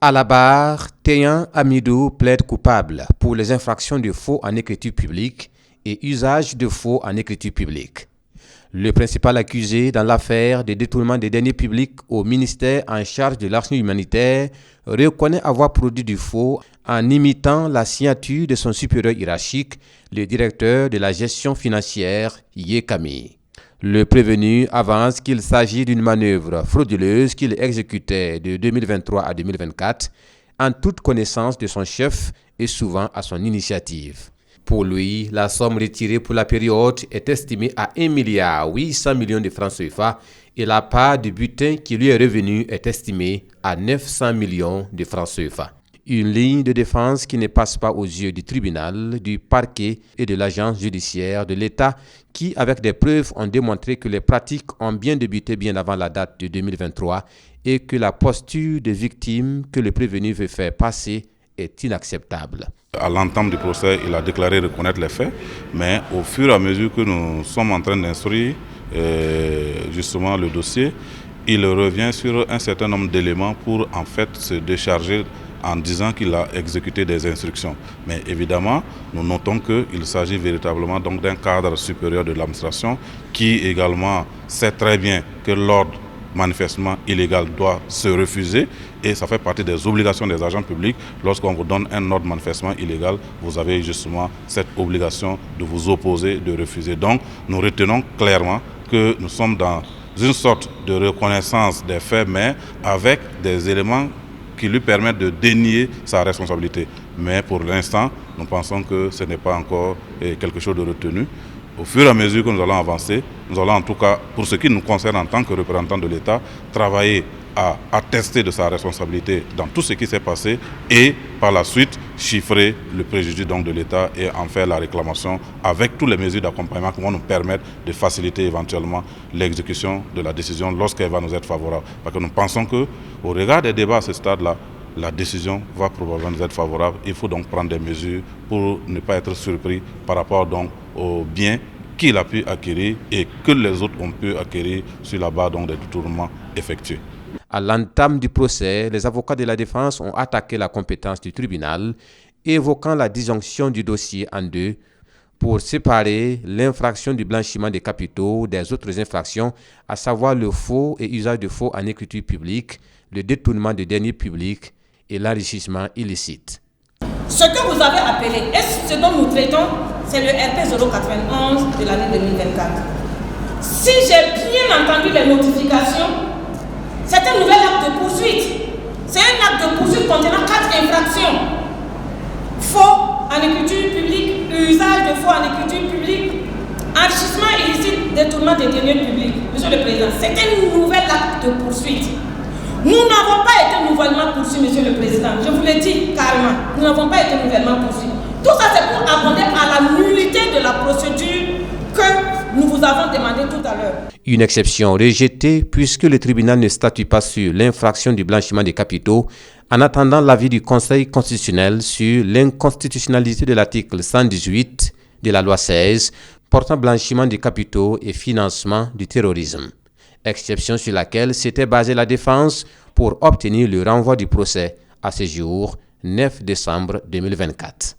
À la barre, Théan Amidou plaide coupable pour les infractions de faux en écriture publique et usage de faux en écriture publique. Le principal accusé dans l'affaire de détournement des deniers publics au ministère en charge de l'action humanitaire reconnaît avoir produit du faux en imitant la signature de son supérieur hiérarchique, le directeur de la gestion financière, Yekami. Le prévenu avance qu'il s'agit d'une manœuvre frauduleuse qu'il exécutait de 2023 à 2024 en toute connaissance de son chef et souvent à son initiative. Pour lui, la somme retirée pour la période est estimée à 1,8 milliard de francs CFA et la part du butin qui lui est revenu est estimée à 900 millions de francs CFA. Une ligne de défense qui ne passe pas aux yeux du tribunal, du parquet et de l'agence judiciaire de l'État qui, avec des preuves, ont démontré que les pratiques ont bien débuté bien avant la date de 2023 et que la posture des victimes que le prévenu veut faire passer est inacceptable. À l'entame du procès, il a déclaré reconnaître les faits, mais au fur et à mesure que nous sommes en train d'instruire justement le dossier, il revient sur un certain nombre d'éléments pour en fait se décharger en disant qu'il a exécuté des instructions. Mais évidemment, nous notons qu'il s'agit véritablement donc d'un cadre supérieur de l'administration qui également sait très bien que l'ordre manifestement illégal doit se refuser et ça fait partie des obligations des agents publics. Lorsqu'on vous donne un ordre manifestement illégal, vous avez justement cette obligation de vous opposer, de refuser. Donc nous retenons clairement que nous sommes dans une sorte de reconnaissance des faits, mais avec des éléments qui lui permettent de dénier sa responsabilité. Mais pour l'instant, nous pensons que ce n'est pas encore quelque chose de retenu. Au fur et à mesure que nous allons avancer, nous allons en tout cas, pour ce qui nous concerne en tant que représentants de l'État, travailler à attester de sa responsabilité dans tout ce qui s'est passé et par la suite chiffrer le préjudice donc de l'État et en faire la réclamation avec toutes les mesures d'accompagnement qui vont nous permettre de faciliter éventuellement l'exécution de la décision lorsqu'elle va nous être favorable. Parce que nous pensons qu'au regard des débats à ce stade-là, la décision va probablement nous être favorable. Il faut donc prendre des mesures pour ne pas être surpris par rapport donc aux biens qu'il a pu acquérir et que les autres ont pu acquérir sur la base donc des détournements effectués. À l'entame du procès, les avocats de la défense ont attaqué la compétence du tribunal, évoquant la disjonction du dossier en deux pour séparer l'infraction du blanchiment des capitaux des autres infractions, à savoir le faux et usage de faux en écriture publique, le détournement des deniers publics et l'enrichissement illicite. Ce que vous avez appelé, et ce dont nous traitons, c'est le RP 091 de l'année 2024. Si j'ai bien entendu les notifications, c'est un nouvel acte de poursuite. C'est un acte de poursuite contenant 4 infractions. Faux en écriture publique, usage de faux en écriture publique, enrichissement illicite, détournement des deniers publics. Monsieur le Président, c'est un nouvel acte de poursuite. Nous n'avons pas été nouvellement poursuivis, Monsieur le Président. Je vous l'ai dit carrément. Nous n'avons pas été nouvellement poursuivis. Tout ça, c'est pour abonder à la nullité de la procédure que nous vous avons demandé tout à l'heure. Une exception rejetée puisque le tribunal ne statue pas sur l'infraction du blanchiment des capitaux en attendant l'avis du Conseil constitutionnel sur l'inconstitutionnalité de l'article 118 de la loi 16 portant blanchiment des capitaux et financement du terrorisme. Exception sur laquelle s'était basée la défense pour obtenir le renvoi du procès à ce jour, 9 décembre 2024.